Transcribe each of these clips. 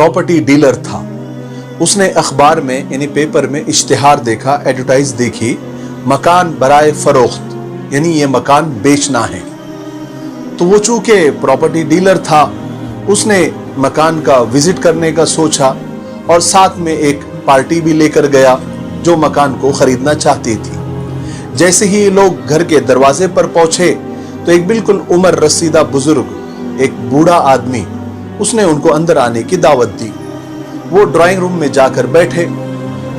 Property dealer था। उसने अखबार में यानी पेपर में इश्तिहार देखा, एडवर्टाइज देखी, मकान बराए फरोख्त, यानी ये मकान बेचना है। तो वो चूंकि प्रॉपर्टी डीलर था, उसने मकान का विजिट करने का सोचा और साथ में एक पार्टी भी लेकर गया जो मकान को खरीदना चाहती थी। जैसे ही लोग घर के दरवाजे पर पहुंचे तो एक बिल्कुल उम्र रसीदा बुजुर्ग, एक बूढ़ा आदमी, उसने उनको अंदर आने की दावत दी। वो ड्राइंग रूम में जाकर बैठे।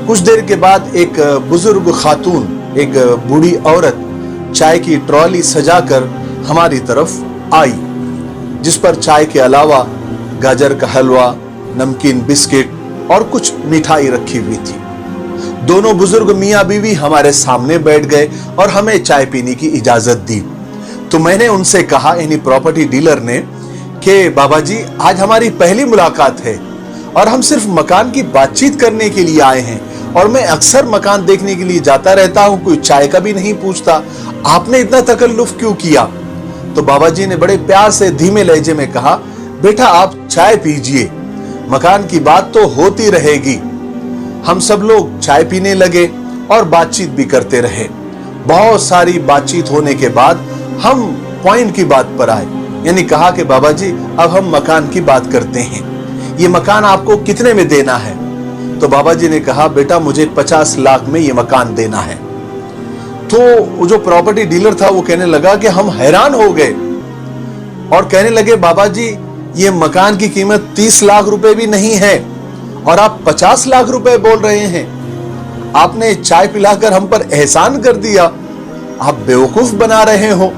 कुछ देर के बाद एक बुजुर्ग खातून, एक बूढ़ी औरत चाय की ट्रॉली सजाकर हमारी तरफ आई, जिस पर चाय के अलावा गाजर का हलवा, नमकीन बिस्किट और कुछ मिठाई रखी हुई थी। दोनों बुजुर्ग मियां बीवी हमारे सामने बैठ गए और हमें चाय पीने की इजाजत दी। तो मैंने उनसे कहा, यानी प्रॉपर्टी डीलर ने, कि बाबा जी आज हमारी पहली मुलाकात है और हम सिर्फ मकान की बातचीत करने के लिए आए हैं और मैं अक्सर मकान देखने के लिए जाता रहता हूं, कोई चाय का भी नहीं पूछता, आपने इतना तकल्लुफ क्यों किया? तो बाबा जी ने बड़े प्यार से धीमे लहजे में कहा, बेटा आप चाय पीजिए, मकान की बात तो होती रहेगी। हम सब लोग चाय पीने लगे और बातचीत भी करते रहे। बहुत सारी बातचीत होने के बाद हम पॉइंट की बात पर आए, यानी कहा कि बाबा जी अब हम मकान की बात करते हैं, ये मकान आपको कितने में देना है? तो बाबा जी ने कहा, बेटा मुझे 50 लाख में ये मकान देना है। तो जो प्रॉपर्टी डीलर था वो कहने लगा कि हम हैरान हो गए और कहने लगे, बाबा जी ये मकान की कीमत 30 लाख रुपए भी नहीं है और आप 50 लाख रुपए बोल रहे हैं। आपने चाय पिलाकर हम पर एहसान कर दिया, आप बेवकूफ बना रहे हो।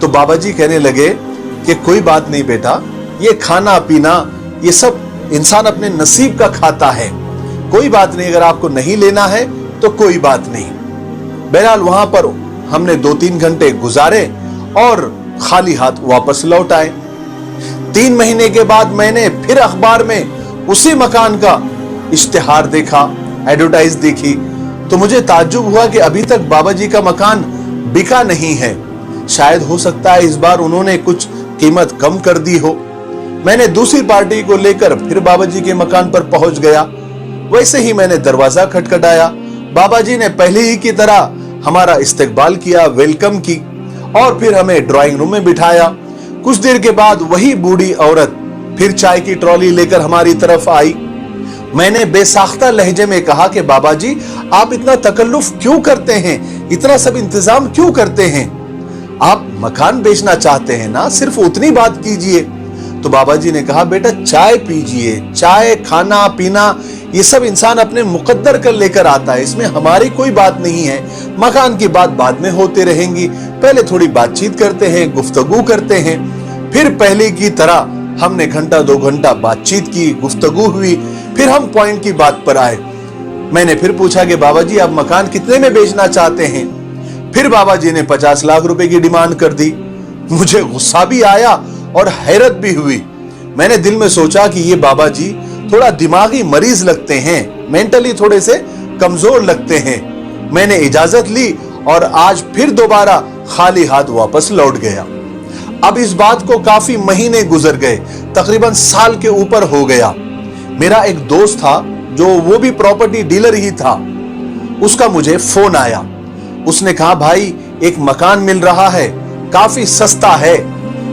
तो बाबा जी कहने लगे कि कोई बात नहीं बेटा, ये खाना पीना ये सब इंसान अपने नसीब का खाता है, कोई बात नहीं, अगर आपको नहीं लेना है तो कोई बात नहीं। बहरहाल वहां पर हमने 2-3 घंटे गुजारे और खाली हाथ वापस लौट आए। 3 महीने के बाद मैंने फिर अखबार में उसी मकान का इश्तिहार देखा, एडवर्टाइज देखी, तो मुझे ताज्जुब हुआ कि अभी तक बाबा जी का मकान बिका नहीं है। शायद हो सकता है इस बार उन्होंने कुछ कीमत कम कर दी हो। मैंने दूसरी पार्टी को लेकर फिर बाबा जी के मकान पर पहुंच गया। वैसे ही मैंने दरवाजा खटखटाया। बाबा जी ने पहले ही की तरह हमारा इस्तकबाल किया, वेलकम की और फिर हमें ड्राइंग रूम में बिठाया। कुछ देर के बाद वही बूढ़ी औरत फिर चाय की ट्रॉली लेकर हमारी तरफ आई। मैंने बेसाख्ता लहजे में कहा कि बाबा जी आप इतना तकल्लुफ क्यों करते हैं, इतना सब इंतजाम क्यों करते हैं? आप मकान बेचना चाहते हैं ना, सिर्फ उतनी बात कीजिए। तो बाबा जी ने कहा, बेटा चाय पीजिए, चाय खाना पीना ये सब इंसान अपने मुकद्दर कर लेकर आता है, इसमें हमारी कोई बात नहीं है। मकान की बात बाद में होते रहेंगी, पहले थोड़ी बातचीत करते हैं, गुफ्तगू करते हैं। फिर पहले की तरह हमने घंटा 2 घंटा बातचीत की, गुफ्तगू हुई, फिर हम पॉइंट की बात पर आए। मैंने फिर पूछा कि बाबा जी आप मकान कितने में बेचना चाहते हैं? फिर बाबा जी ने 50 लाख रुपए की डिमांड कर दी। मुझे गुस्सा भी आया और हैरत भी हुई। मैंने दिल में सोचा कि ये बाबा जी थोड़ा दिमागी मरीज लगते हैं, मेंटली थोड़े से कमजोर लगते हैं। मैंने इजाजत ली और आज फिर दोबारा खाली हाथ वापस लौट गया। अब इस बात को काफी महीने गुजर गए, तकरीबन साल के ऊपर हो गया। मेरा एक दोस्त था जो वो भी प्रॉपर्टी डीलर ही था, उसका मुझे फोन आया। उसने कहा, भाई एक मकान मिल रहा है, काफी सस्ता है,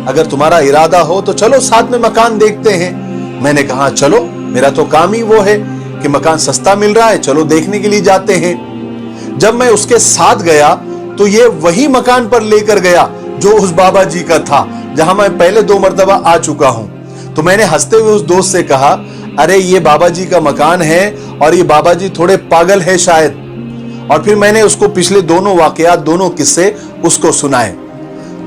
अगर तुम्हारा इरादा हो तो चलो साथ में मकान देखते हैं। मैंने कहा चलो, मेरा तो काम ही वो है कि मकान सस्ता मिल रहा है, चलो देखने के लिए जाते हैं। जब मैं उसके साथ गया तो ये वही मकान पर लेकर गया जो उस बाबा जी का था, जहां मैं पहले 2 मरतबा आ चुका हूं। तो मैंने हंसते हुए उस दोस्त से कहा, अरे ये बाबा जी का मकान है और ये बाबा जी थोड़े पागल है शायद। और फिर मैंने उसको पिछले दोनों वाकयात, दोनों किस्से उसको सुनाए।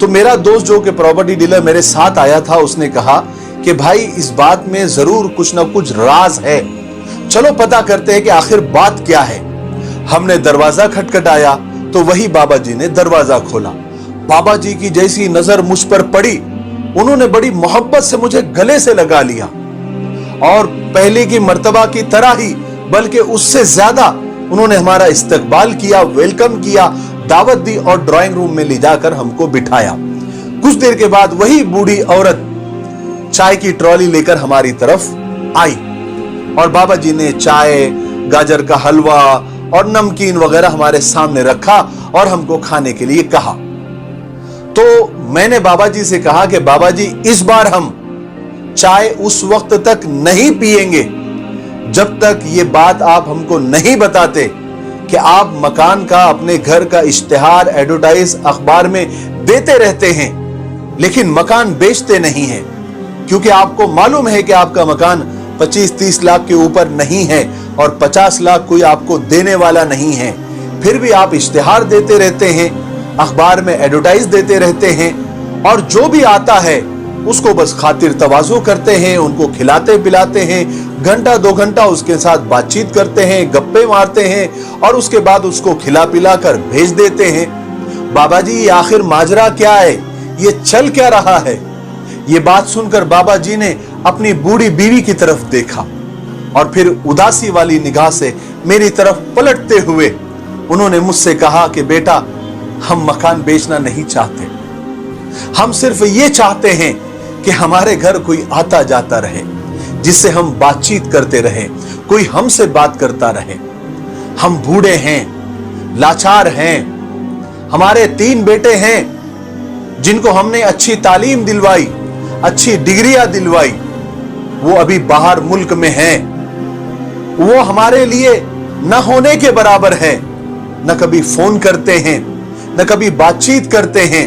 तो मेरा दोस्त जो कि प्रॉपर्टी डीलर मेरे साथ आया था, उसने कहा कि भाई इस बात में जरूर कुछ ना कुछ राज है, चलो पता करते हैं कि आखिर बात क्या है। हमने दरवाजा खटखटाया तो वही बाबा जी ने दरवाजा खोला। बाबा जी की जैसी नजर मुझ पर पड़ी, उन्होंने बड़ी मोहब्बत से मुझे गले से लगा लिया और पहले की मर्तबा की तरह ही बल्कि उससे ज्यादा उन्होंने हमारा इस्तकबाल किया, वेलकम किया, दावत दी और ड्राइंग रूम में ले जाकर हमको बिठाया। कुछ देर के बाद वही बूढ़ी औरत चाय की ट्रॉली लेकर हमारी तरफ आई और बाबा जी ने चाय, गाजर का हलवा और नमकीन वगैरह हमारे सामने रखा और हमको खाने के लिए कहा। तो मैंने बाबा जी से कहा कि बाबा जी, इस बार हम चाय उस वक्त तक नहीं पिएंगे जब तक ये बात आप हमको नहीं बताते कि आप मकान का, अपने घर का इश्तिहार, एडवर्टाइज अखबार में देते रहते हैं लेकिन मकान बेचते नहीं हैं, क्योंकि आपको मालूम है कि आपका मकान 25-30 लाख के ऊपर नहीं है और 50 लाख कोई आपको देने वाला नहीं है। फिर भी आप इश्तिहार देते रहते हैं, अखबार में एडवर्टाइज देते रहते हैं और जो भी आता है उसको बस खातिर तवाज़ो करते हैं, उनको खिलाते पिलाते हैं, घंटा 2 घंटा उसके साथ बातचीत करते हैं, गप्पे मारते हैं और उसके बाद उसको खिला पिला कर भेज देते हैं। बाबा जी, ये आखिर माजरा क्या है? ये चल क्या रहा है? ये बात सुनकर बाबा जी ने अपनी बूढ़ी बीवी की तरफ देखा और फिर उदासी वाली निगाह से मेरी तरफ पलटते हुए उन्होंने मुझसे कहा कि बेटा, हम मकान बेचना नहीं चाहते, हम सिर्फ ये चाहते हैं कि हमारे घर कोई आता जाता रहे, जिससे हम बातचीत करते रहे, कोई हमसे बात करता रहे। हम बूढ़े हैं, लाचार हैं, हमारे 3 बेटे हैं जिनको हमने अच्छी तालीम दिलवाई, अच्छी डिग्रियां दिलवाई, वो अभी बाहर मुल्क में हैं। वो हमारे लिए न होने के बराबर है, न कभी फोन करते हैं, न कभी बातचीत करते हैं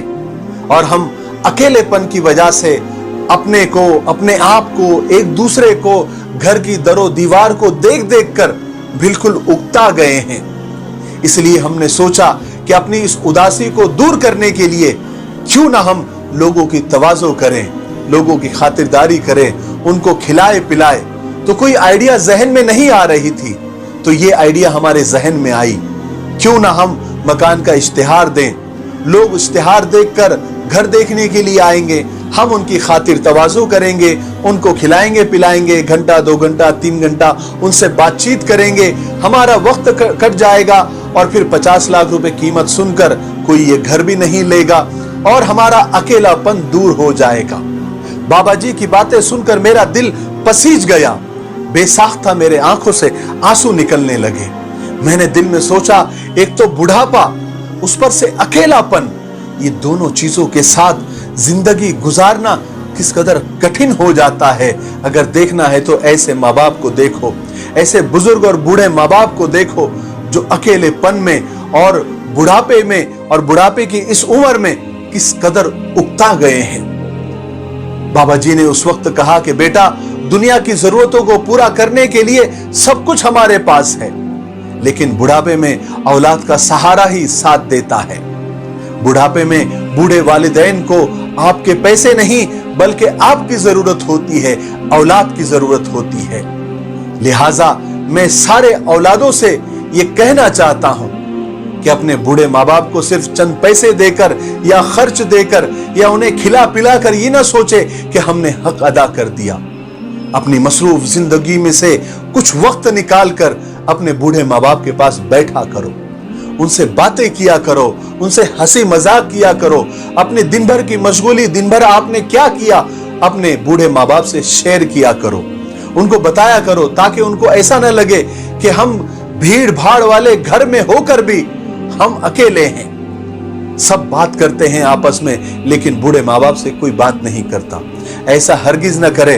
और हम अकेलेपन की वजह से अपने को, अपने आप को, एक दूसरे को, घर की दरो दीवार को देख देख कर बिल्कुल उकता गए हैं। इसलिए हमने सोचा कि अपनी इस उदासी को दूर करने के लिए क्यों ना हम लोगों की तवाज़ो करें, लोगों की खातिरदारी करें, उनको खिलाए पिलाए। तो कोई आइडिया जहन में नहीं आ रही थी, तो ये आइडिया हमारे जहन में आई, क्यों ना हम मकान का इश्तिहार दें। लोग इश्तिहार देखकर घर देखने के लिए आएंगे, हम उनकी खातिर तवाज़ो करेंगे, उनको खिलाएंगे पिलाएंगे, घंटा 2 घंटा 3 घंटा उनसे बातचीत करेंगे, हमारा वक्त कट जाएगा और फिर 50 लाख रुपए कीमत सुनकर कोई ये घर भी नहीं लेगा और हमारा अकेलापन दूर हो जाएगा। बाबा जी की बातें सुनकर मेरा दिल पसीज गया, बेसाख्ता मेरे आंखों से आंसू निकलने लगे। मैंने दिल में सोचा, एक तो बुढ़ापा, उस पर से अकेलापन, ये दोनों चीजों के साथ जिंदगी गुजारना किस कदर कठिन हो जाता है। अगर देखना है तो ऐसे माँ बाप को देखो, ऐसे बुजुर्ग और बूढ़े माँ बाप को देखो जो अकेलेपन में और बुढ़ापे में और बुढ़ापे की इस उम्र में किस कदर उकता गए हैं। बाबा जी ने उस वक्त कहा कि बेटा, दुनिया की जरूरतों को पूरा करने के लिए सब कुछ हमारे पास है, लेकिन बुढ़ापे में औलाद का सहारा ही साथ देता है। बुढ़ापे में बूढ़े वालिदैन को आपके पैसे नहीं बल्कि आपकी जरूरत होती है, औलाद की जरूरत होती है। लिहाजा मैं सारे औलादों से ये कहना चाहता हूं कि अपने बूढ़े माँ बाप को सिर्फ चंद पैसे देकर या खर्च देकर या उन्हें खिला पिला कर ये ना सोचे कि हमने हक अदा कर दिया। अपनी मसरूफ जिंदगी में से कुछ वक्त निकाल कर अपने बूढ़े माँ बाप के पास बैठा करो, उनसे बातें किया करो, उनसे हंसी मजाक किया करो। अपने दिन भर की मशगूली, दिन भर आपने क्या किया, अपने बूढ़े माँ बाप से शेयर किया करो, उनको बताया करो, ताकि उनको ऐसा न लगे कि हम भीड़ भाड़ वाले घर में होकर भी हम अकेले हैं। सब बात करते हैं आपस में, लेकिन बूढ़े माँ बाप से कोई बात नहीं करता। ऐसा हरगिज न करे,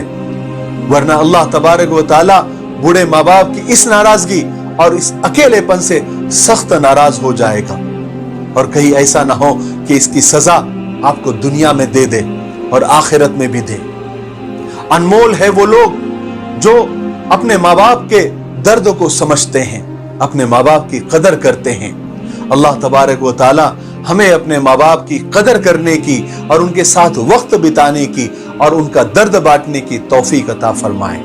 वरना अल्लाह तबारक व तआला बूढ़े माँ बाप की इस नाराजगी और इस अकेलेपन से सख्त नाराज हो जाएगा और कहीं ऐसा ना हो कि इसकी सजा आपको दुनिया में दे दे और आखिरत में भी दे। अनमोल है वो लोग जो अपने माँ बाप के दर्द को समझते हैं, अपने माँ बाप की कदर करते हैं। अल्लाह तबारक व तआला हमें अपने माँ बाप की कदर करने की और उनके साथ वक्त बिताने की और उनका दर्द बांटने की तौफीक अता फरमाए।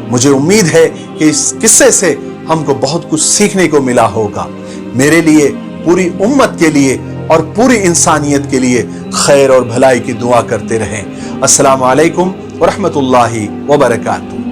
मुझे उम्मीद है कि इस किस्से से हमको बहुत कुछ सीखने को मिला होगा। मेरे लिए, पूरी उम्मत के लिए और पूरी इंसानियत के लिए खैर और भलाई की दुआ करते रहें। अस्सलामु अलैकुम व रहमतुल्लाहि व बरकातुहू।